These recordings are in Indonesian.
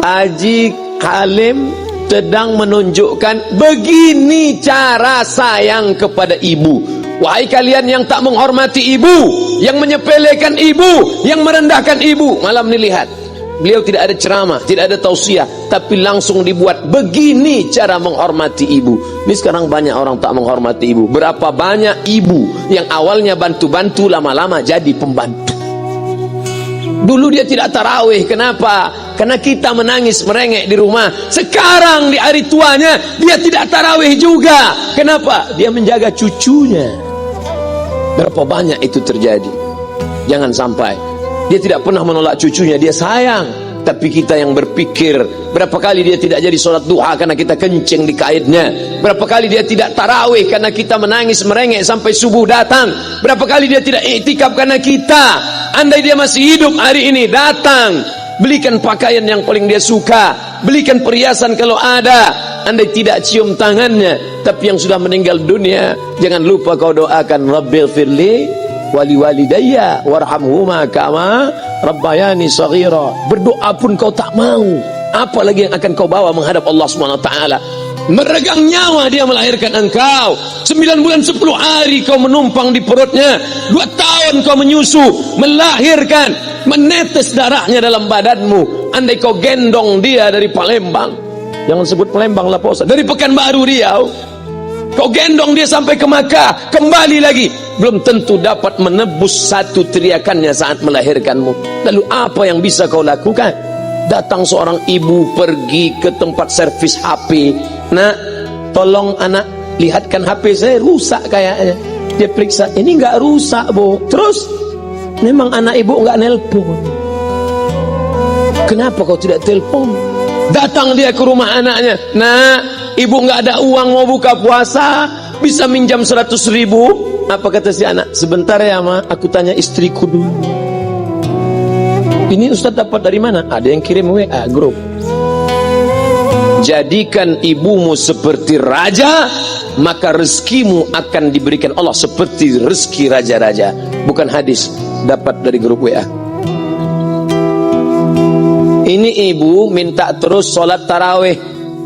Haji Halim sedang menunjukkan begini cara sayang kepada ibu. Wahai kalian yang tak menghormati ibu, yang menyepelekan ibu, yang merendahkan ibu. Malam ini lihat, beliau tidak ada ceramah, tidak ada tausiah, tapi langsung dibuat begini cara menghormati ibu. Ini sekarang banyak orang tak menghormati ibu. Berapa banyak ibu yang awalnya bantu-bantu, lama-lama jadi pembantu. Dulu dia tidak tarawih, kenapa? Karena kita menangis merengek di rumah. Sekarang di hari tuanya dia tidak tarawih juga. Kenapa? Dia menjaga cucunya. Berapa banyak itu terjadi. Jangan sampai. Dia tidak pernah menolak cucunya, dia sayang. Tapi kita yang berpikir, berapa kali dia tidak jadi sholat duha karena kita kencing di kaitnya. Berapa kali dia tidak tarawih karena kita menangis merengek sampai subuh datang. Berapa kali dia tidak iktikaf karena kita. Andai dia masih hidup hari ini, datang, belikan pakaian yang paling dia suka, belikan perhiasan kalau ada. Andai tidak cium tangannya, tapi yang sudah meninggal dunia, jangan lupa kau doakan, Rabbighfirli wali walidayya warhamhuma kama rabbayani shaghira. Berdoa pun kau tak mau, apalagi yang akan kau bawa menghadap Allah SWT. Meregang nyawa dia melahirkan engkau. 9 bulan 10 hari kau menumpang di perutnya. 2 tahun kau menyusu, melahirkan, menetes darahnya dalam badanmu. Andai kau gendong dia dari Palembang, jangan sebut Palembang lah Pak Ustaz, dari Pekanbaru Riau, kau gendong dia sampai ke Makkah, kembali lagi, belum tentu dapat menebus satu teriakannya saat melahirkanmu. Lalu apa yang bisa kau lakukan? Datang seorang ibu pergi ke tempat servis HP. Nak, tolong anak lihatkan HP saya rusak kayaknya. Dia periksa, ini enggak rusak bu. Terus memang anak ibu enggak nelpon. Kenapa kau tidak telepon? Datang dia ke rumah anaknya. Nak, ibu enggak ada uang mau buka puasa, bisa minjam 100.000? Apa kata si anak? Sebentar ya ma, aku tanya istriku dulu. Ini Ustaz dapat dari mana? Ada yang kirim WA grup. Jadikan ibumu seperti raja, maka rezekimu akan diberikan Allah seperti rezeki raja-raja. Bukan hadis, dapat dari grup WA. Ini ibu minta terus sholat tarawih,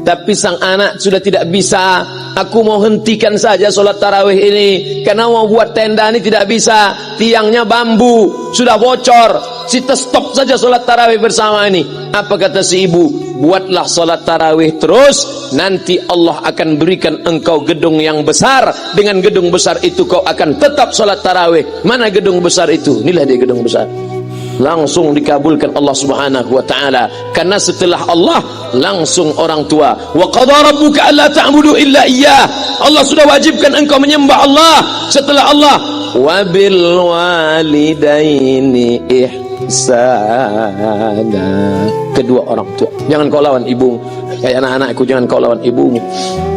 tapi sang anak sudah tidak bisa. Aku mau hentikan saja sholat tarawih ini, karena mau buat tenda ini tidak bisa. Tiangnya bambu, sudah bocor. Kita stop saja sholat tarawih bersama ini. Apa kata si ibu? Buatlah sholat tarawih terus, nanti Allah akan berikan engkau gedung yang besar. Dengan gedung besar itu kau akan tetap sholat tarawih. Mana gedung besar itu? Inilah dia gedung besar. Langsung dikabulkan Allah Subhanahu wa taala. Karena setelah Allah langsung orang tua. Wa qadara rabbuka alla ta'budu illa iyyah. Allah sudah wajibkan engkau menyembah Allah. Setelah Allah, wa bil walidaini ihsana. Kedua orang tua. Jangan kau lawan ibumu. Kayak anak-anakku, jangan kau lawan ibumu.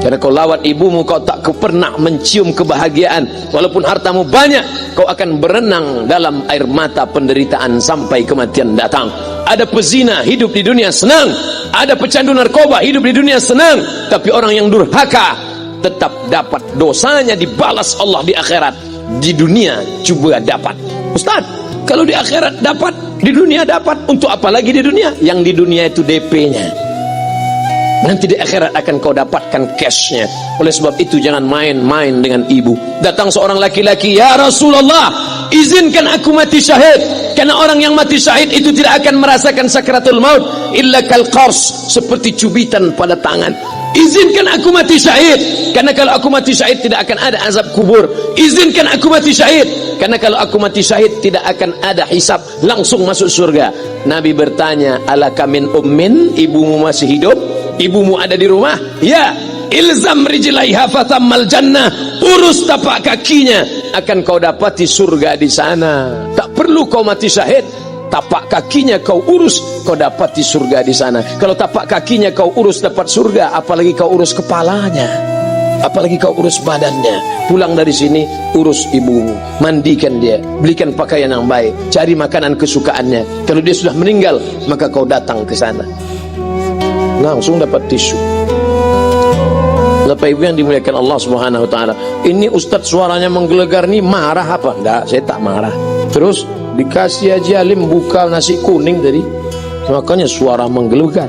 Karena kau lawan ibumu, kau tak pernah mencium kebahagiaan. Walaupun hartamu banyak, kau akan berenang dalam air mata penderitaan sampai kematian datang. Ada pezina hidup di dunia senang, ada pecandu narkoba hidup di dunia senang, tapi orang yang durhaka tetap dapat dosanya dibalas Allah di akhirat. Di dunia juga dapat. Ustaz, kalau di akhirat dapat, di dunia dapat, untuk apa lagi di dunia? Yang di dunia itu DP-nya. Nanti di akhirat akan kau dapatkan cashnya. Oleh sebab itu jangan main-main dengan ibu. Datang seorang laki-laki, ya Rasulullah, izinkan aku mati syahid. Karena orang yang mati syahid itu tidak akan merasakan sakratul maut illa kal qars, seperti cubitan pada tangan. Izinkan aku mati syahid, karena kalau aku mati syahid tidak akan ada azab kubur. Izinkan aku mati syahid, karena kalau aku mati syahid tidak akan ada hisab, langsung masuk surga. Nabi bertanya, alaka min ummin, ibumu masih hidup? Ibumu ada di rumah? Ya. Ilzam rijlaiha fatammal jannah, urus tapak kakinya, akan kau dapati surga di sana. Tak perlu kau mati syahid, tapak kakinya kau urus, kau dapati surga di sana. Kalau tapak kakinya kau urus dapat surga, apalagi kau urus kepalanya, apalagi kau urus badannya. Pulang dari sini, urus ibumu, mandikan dia, belikan pakaian yang baik, cari makanan kesukaannya. Kalau dia sudah meninggal, maka kau datang ke sana, langsung dapat tisu. Bapak Ibu yang dimuliakan Allah Subhanahu wa taala. Ini Ustadz suaranya menggelegar nih, marah apa? Enggak, saya tak marah. Terus dikasih Haji Halim buka nasi kuning tadi. Makanya suara menggelegar.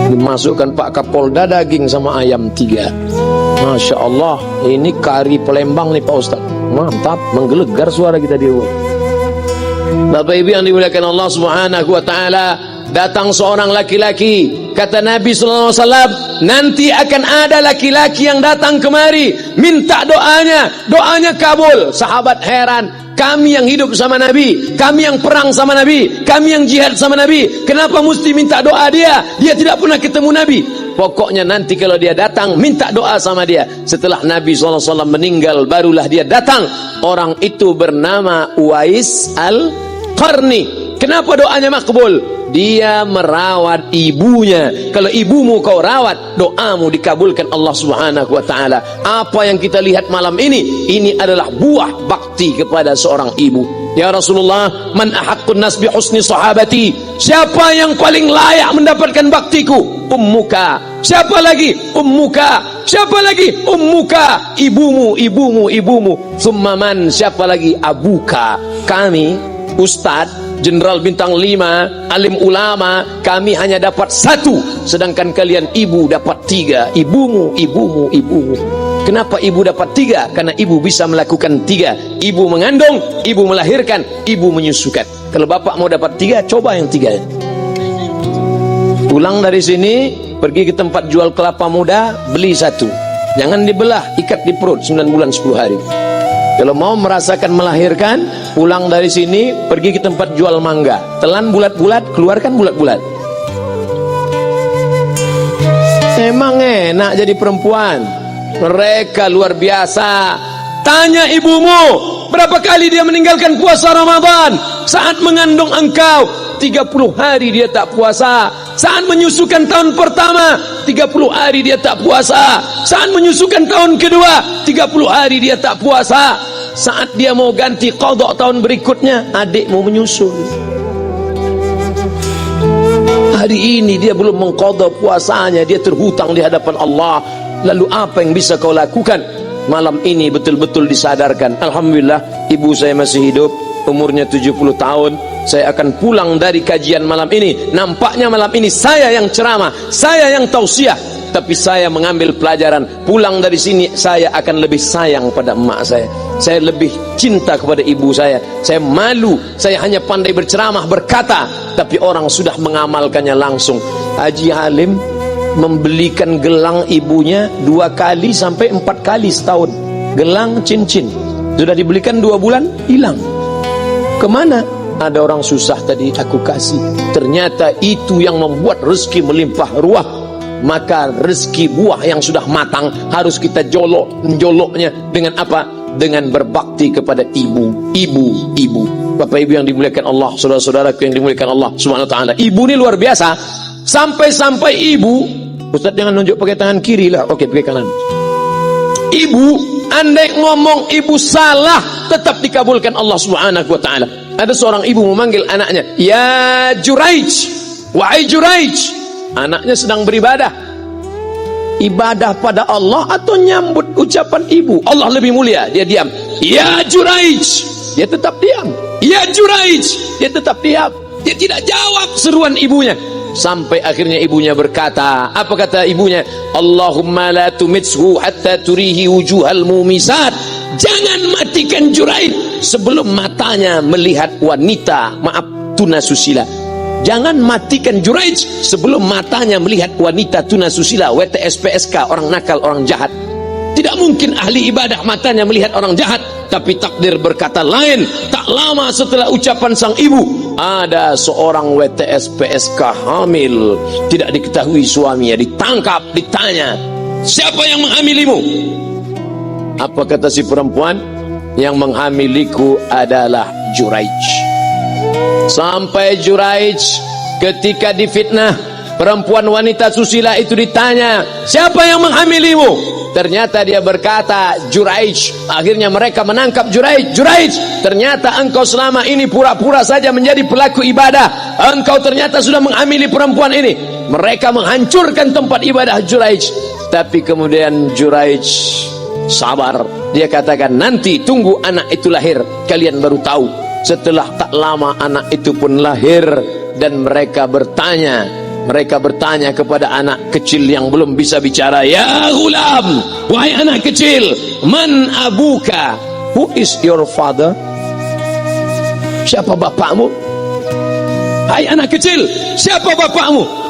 Dimasukkan Pak Kapolda daging sama ayam 3. Masya Allah, ini kari Palembang nih Pak Ustaz. Mantap, menggelegar suara kita di luar. Bapak Ibu yang dimuliakan Allah Subhanahu wa taala, datang seorang laki-laki, kata Nabi sallallahu alaihi wasallam, nanti akan ada laki-laki yang datang kemari minta doanya kabul. Sahabat heran, kami yang hidup sama Nabi, kami yang perang sama Nabi, kami yang jihad sama Nabi, kenapa mesti minta doa dia? Dia tidak pernah ketemu Nabi. Pokoknya nanti kalau dia datang, minta doa sama dia. Setelah Nabi SAW meninggal, barulah dia datang. Orang itu bernama Uwais Al-Qarni. Kenapa doanya makbul? Dia merawat ibunya. Kalau ibumu kau rawat, doamu dikabulkan Allah Subhanahu wa taala. Apa yang kita lihat malam ini adalah buah bakti kepada seorang ibu. Ya Rasulullah, man ahaqqun nas bi husni sahabati? Siapa yang paling layak mendapatkan baktiku? Ummuka. Siapa lagi? Ummuka. Siapa lagi? Ummuka. Ibumu. Summa man? Siapa lagi? Abuka. Kami, Ustadz, Jenderal Bintang 5, alim ulama, kami hanya dapat 1, sedangkan kalian ibu dapat 3. Ibumu. Kenapa ibu dapat 3? Karena ibu bisa melakukan 3. Ibu mengandung, ibu melahirkan, ibu menyusukan. Kalau bapak mau dapat 3, coba yang 3. Pulang dari sini, pergi ke tempat jual kelapa muda, beli 1. Jangan dibelah, ikat di perut 9 bulan 10 hari. Kalau mau merasakan melahirkan, pulang dari sini, pergi ke tempat jual mangga. Telan bulat-bulat, keluarkan bulat-bulat. Emang enak jadi perempuan. Mereka luar biasa. Tanya ibumu, berapa kali dia meninggalkan puasa Ramadan? Saat mengandung engkau, 30 hari dia tak puasa. Saat menyusukan tahun pertama, 30 hari dia tak puasa. Saat menyusukan tahun kedua, 30 hari dia tak puasa. Saat dia mau ganti qadha tahun berikutnya, adikmu menyusul. Hari ini dia belum mengqadha puasanya, dia terhutang di hadapan Allah. Lalu apa yang bisa kau lakukan? Malam ini betul-betul disadarkan. Alhamdulillah, ibu saya masih hidup, umurnya 70 tahun. Saya akan pulang dari kajian malam ini. Nampaknya malam ini saya yang ceramah, saya yang tausiah, tapi saya mengambil pelajaran. Pulang dari sini saya akan lebih sayang pada emak saya. Saya lebih cinta kepada ibu saya. Saya malu, saya hanya pandai berceramah, berkata, tapi orang sudah mengamalkannya langsung. Haji Halim membelikan gelang ibunya 2 kali sampai 4 kali setahun. Gelang cincin sudah dibelikan 2 bulan, hilang. Kemana? Ada orang susah tadi aku kasih. Ternyata itu yang membuat rezeki melimpah ruah. Maka rezeki buah yang sudah matang harus kita menjoloknya dengan apa? Dengan berbakti kepada ibu. Bapak Ibu yang dimuliakan Allah, saudara-saudaraku yang dimuliakan Allah Subhanahu wa taala. Ibu ini luar biasa. Sampai ibu, Ustaz jangan nunjuk pakai tangan kiri lah. Oke, pakai kanan. Ibu, andai ngomong ibu salah, tetap dikabulkan Allah Subhanahu wa taala. Ada seorang ibu memanggil anaknya, ya Juraij, wahai Juraij. Anaknya sedang beribadah. Ibadah pada Allah atau nyambut ucapan ibu? Allah lebih mulia, dia diam. Ya Juraij, dia tetap diam. Ya Juraij, dia tetap diam. Dia tidak jawab seruan ibunya. Sampai akhirnya ibunya berkata, apa kata ibunya? Allahumma la tumitshu hatta turihi wujuhal mumisat. Jangan matikan Juraij sebelum matanya melihat wanita, maaf, tunasusila. Jangan matikan Juraij sebelum matanya melihat wanita tunasusila, WTS PSK, orang nakal, orang jahat. Tidak mungkin ahli ibadah matanya melihat orang jahat. Tapi takdir berkata lain. Tak lama setelah ucapan sang ibu, ada seorang WTS PSK hamil, tidak diketahui suaminya, ditangkap, ditanya, siapa yang menghamilimu? Apa kata si perempuan? Yang menghamiliku adalah Juraij. Sampai Juraij ketika difitnah, perempuan wanita susila itu ditanya, siapa yang menghamilimu? Ternyata dia berkata, Juraij. Akhirnya mereka menangkap Juraij. Juraij, ternyata engkau selama ini pura-pura saja menjadi pelaku ibadah. Engkau ternyata sudah menghamili perempuan ini. Mereka menghancurkan tempat ibadah Juraij. Tapi kemudian Juraij sabar. Dia katakan, nanti tunggu anak itu lahir, kalian baru tahu. Setelah tak lama anak itu pun lahir, dan mereka bertanya kepada anak kecil yang belum bisa bicara, ya ghulam, wahai anak kecil, man abuka, who is your father? Siapa bapakmu? Hai anak kecil, siapa bapakmu?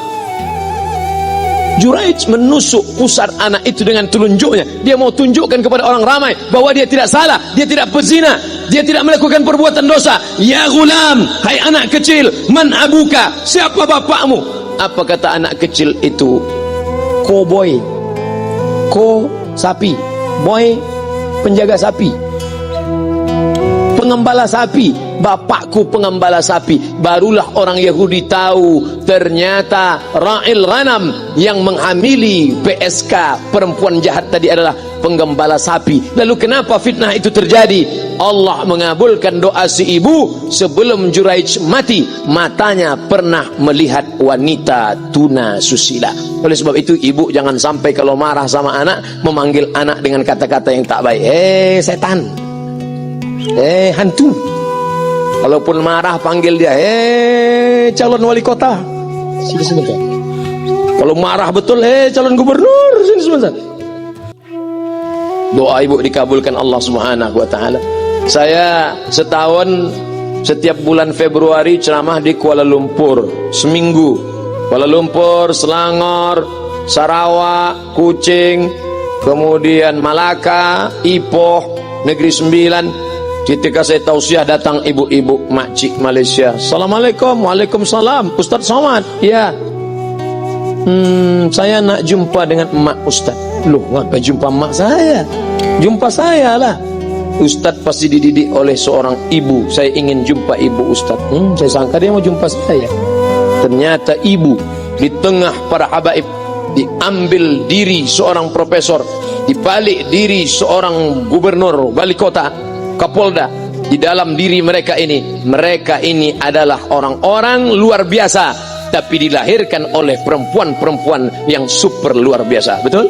Juraij menusuk pusat anak itu dengan telunjuknya. Dia mau tunjukkan kepada orang ramai bahwa dia tidak salah, dia tidak pezina, dia tidak melakukan perbuatan dosa. Ya ghulam, hai anak kecil, man abuka, siapa bapakmu? Apa kata anak kecil itu? Cowboy, sapi, boy penjaga sapi, pengembala sapi. Bapakku pengembala sapi. Barulah orang Yahudi tahu ternyata ra'il ghanam, yang menghamili PSK perempuan jahat tadi adalah penggembala sapi. Lalu kenapa fitnah itu terjadi? Allah mengabulkan doa si ibu. Sebelum Juraij mati, matanya pernah melihat wanita tuna susila. Oleh sebab itu ibu jangan sampai kalau marah sama anak memanggil anak dengan kata-kata yang tak baik. Setan, hantu. Kalaupun marah panggil dia, calon wali kota, sini sebentar. Kalau marah betul, calon gubernur, sini sebentar. Doa ibu dikabulkan Allah Subhanahu wa taala. Saya setahun setiap bulan Februari ceramah di Kuala Lumpur seminggu. Kuala Lumpur, Selangor, Sarawak, Kuching, kemudian Malaka, Ipoh, Negeri Sembilan. Ketika saya tausiah datang ibu-ibu makcik Malaysia. Assalamualaikum. Waalaikumsalam. Ustaz Somad. Ya. Saya nak jumpa dengan emak Ustaz. Loh, ngapa jumpa emak saya? Jumpa saya lah. Ustaz pasti dididik oleh seorang ibu. Saya ingin jumpa ibu Ustaz. Saya sangka dia mau jumpa saya. Ternyata ibu di tengah para habaib, diambil diri seorang profesor, dibalik diri seorang gubernur, wali kota, Kapolda. Di dalam diri mereka ini adalah orang-orang luar biasa, tapi dilahirkan oleh perempuan-perempuan yang super luar biasa. Betul?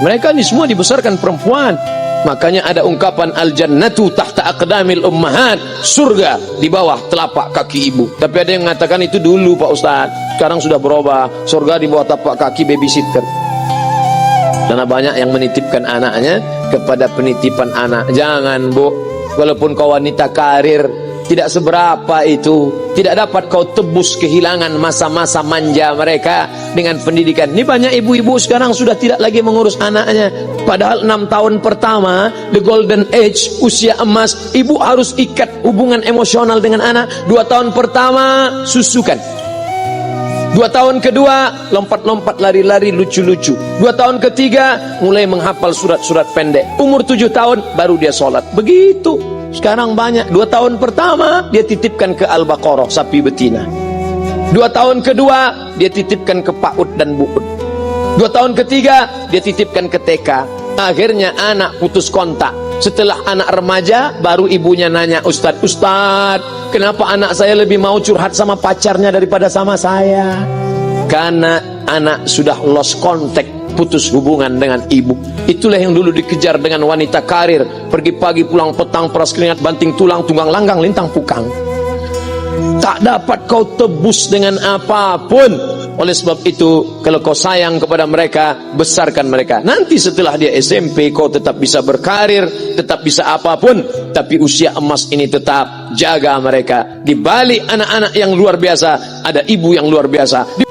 Mereka ini semua dibesarkan perempuan. Makanya ada ungkapan al-jannatu tahta aqdamil ummahat, surga di bawah telapak kaki ibu. Tapi ada yang mengatakan itu dulu Pak Ustaz, sekarang sudah berubah, surga di bawah telapak kaki babysitter. Karena banyak yang menitipkan anaknya kepada penitipan anak. Jangan bu, walaupun kau wanita karir, tidak seberapa itu. Tidak dapat kau tebus kehilangan masa-masa manja mereka dengan pendidikan. Ini banyak ibu-ibu sekarang sudah tidak lagi mengurus anaknya. Padahal 6 tahun pertama, the golden age, usia emas, ibu harus ikat hubungan emosional dengan anak. 2 tahun pertama susukan, 2 tahun kedua lompat-lompat, lari-lari, lucu-lucu. 2 tahun ketiga mulai menghafal surat-surat pendek. Umur 7 tahun baru dia sholat. Begitu sekarang banyak. 2 tahun pertama dia titipkan ke Al-Baqarah, sapi betina. 2 tahun kedua dia titipkan ke PAUD dan BUUD. 2 tahun ketiga dia titipkan ke TK. Akhirnya anak putus kontak. Setelah anak remaja baru ibunya nanya, Ustadz, kenapa anak saya lebih mau curhat sama pacarnya daripada sama saya? Karena anak sudah lost contact, putus hubungan dengan ibu. Itulah yang dulu dikejar dengan wanita karir. Pergi pagi pulang petang, peras keringat, banting tulang, tunggang langgang, lintang pukang. Tak dapat kau tebus dengan apapun. Oleh sebab itu, kalau kau sayang kepada mereka, besarkan mereka. Nanti setelah dia SMP, kau tetap bisa berkarir, tetap bisa apapun. Tapi usia emas ini tetap jaga mereka. Di balik anak-anak yang luar biasa, ada ibu yang luar biasa. Di